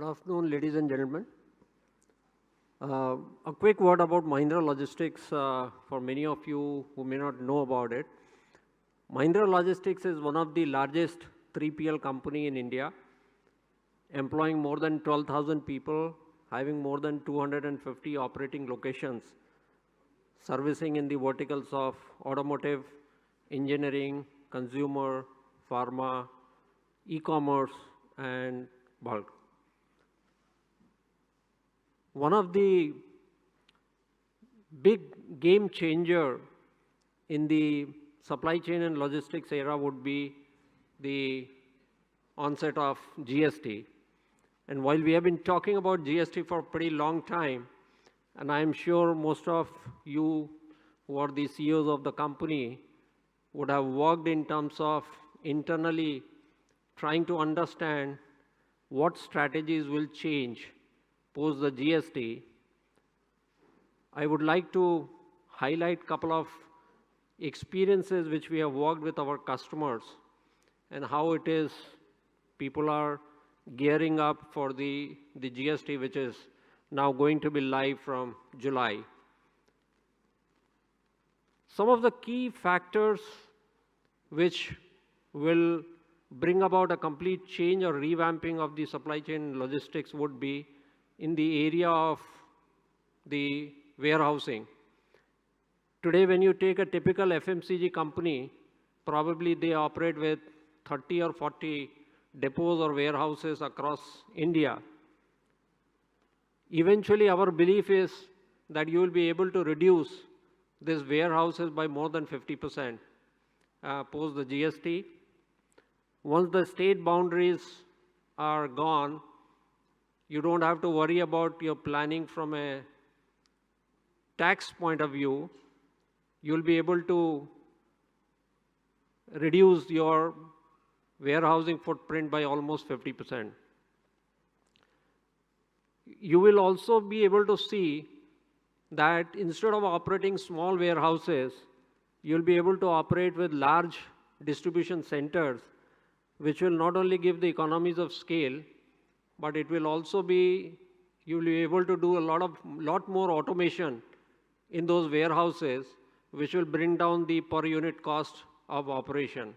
afternoon, ladies and gentlemen. A quick word about Mahindra Logistics for many of you who may not know about it. Mahindra Logistics is one of the largest 3PL company in India, employing more than 12,000 people, having more than 250 operating locations, servicing in the verticals of automotive, engineering, consumer, pharma, e-commerce, and bulk. One of the big game changer in the supply chain and logistics era would be the onset of GST. And while we have been talking about GST for a pretty long time, and I am sure most of you who are the CEOs of the company would have worked in terms of internally trying to understand what strategies will change post the GST. I would like to highlight a couple of experiences which we have worked with our customers and how it is people are gearing up for the GST, which is now going to be live from July. Some of the key factors which will bring about a complete change or revamping of the supply chain logistics would be in the area of the warehousing. Today, when you take a typical FMCG company, probably they operate with 30 or 40 depots or warehouses across India. Eventually, our belief is that you will be able to reduce these warehouses by more than 50% post the GST. Once the state boundaries are gone, you don't have to worry about your planning from a tax point of view. You'll be able to reduce your warehousing footprint by almost 50%. You will also be able to see that instead of operating small warehouses, you'll be able to operate with large distribution centers, which will not only give the economies of scale, but it will also be, you'll be able to do a lot more automation in those warehouses, which will bring down the per unit cost of operation.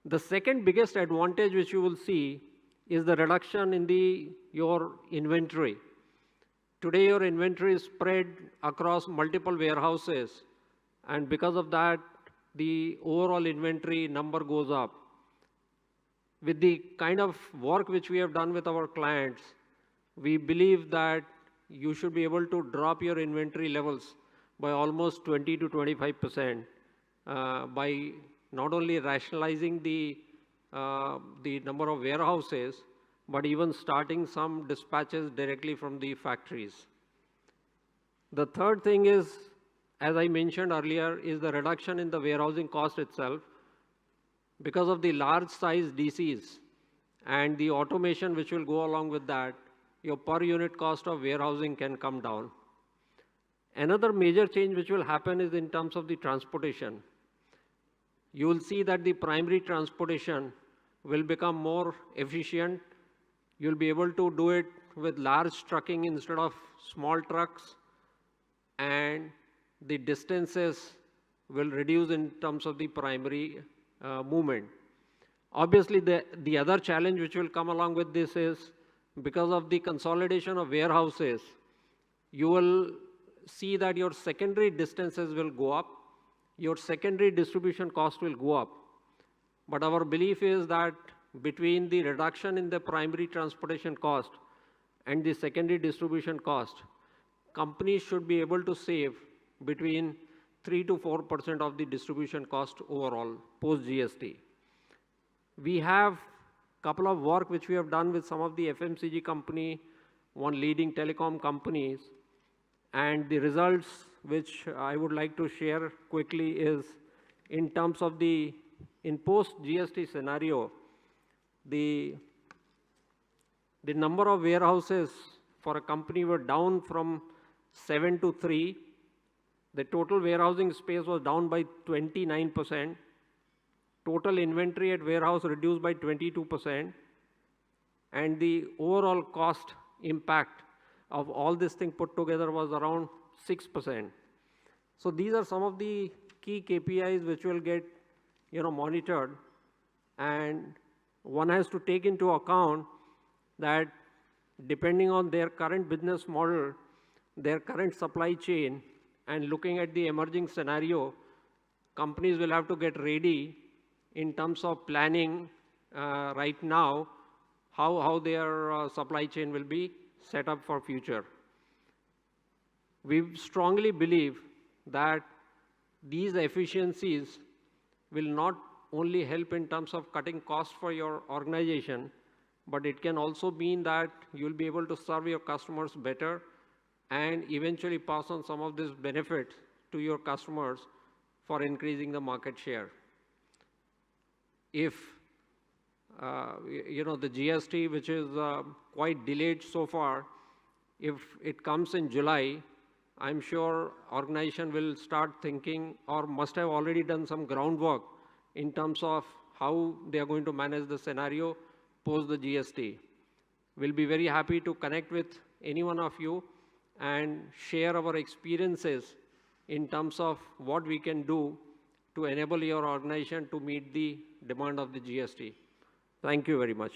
The second biggest advantage which you will see is the reduction in your inventory. Today your inventory is spread across multiple warehouses, and because of that, the overall inventory number goes up. With the kind of work which we have done with our clients, we believe that you should be able to drop your inventory levels by almost 20 to 25% by not only rationalizing the number of warehouses, but even starting some dispatches directly from the factories. The third thing is, as I mentioned earlier, is the reduction in the warehousing cost itself. Because of the large size DCs and the automation which will go along with that, your per unit cost of warehousing can come down. Another major change which will happen is in terms of the transportation. You will see that the primary transportation will become more efficient. You'll be able to do it with large trucking instead of small trucks, and the distances will reduce in terms of the primary movement. Obviously, the other challenge which will come along with this is because of the consolidation of warehouses, you will see that your secondary distances will go up, your secondary distribution cost will go up. But our belief is that between the reduction in the primary transportation cost and the secondary distribution cost, companies should be able to save between 3 to 4% of the distribution cost overall post GST. We have a couple of work which we have done with some of the FMCG company, one leading telecom companies, and the results which I would like to share quickly is in terms of in post GST scenario, the number of warehouses for a company were down from 7 to 3. The total warehousing space was down by 29%. Total inventory at warehouse reduced by 22%. and the overall cost impact of all this thing put together was around 6%. So these are some of the key KPIs which will get monitored, and one has to take into account that depending on their current business model, their current supply chain, and looking at the emerging scenario, companies will have to get ready in terms of planning right now how their supply chain will be set up for future. We strongly believe that these efficiencies will not only help in terms of cutting costs for your organization, but it can also mean that you'll be able to serve your customers better and eventually pass on some of these benefits to your customers for increasing the market share. If the GST, which is quite delayed so far, if it comes in July, I'm sure organization will start thinking or must have already done some groundwork in terms of how they are going to manage the scenario post the GST. We'll be very happy to connect with any one of you and share our experiences in terms of what we can do to enable your organization to meet the demand of the GST. Thank you very much.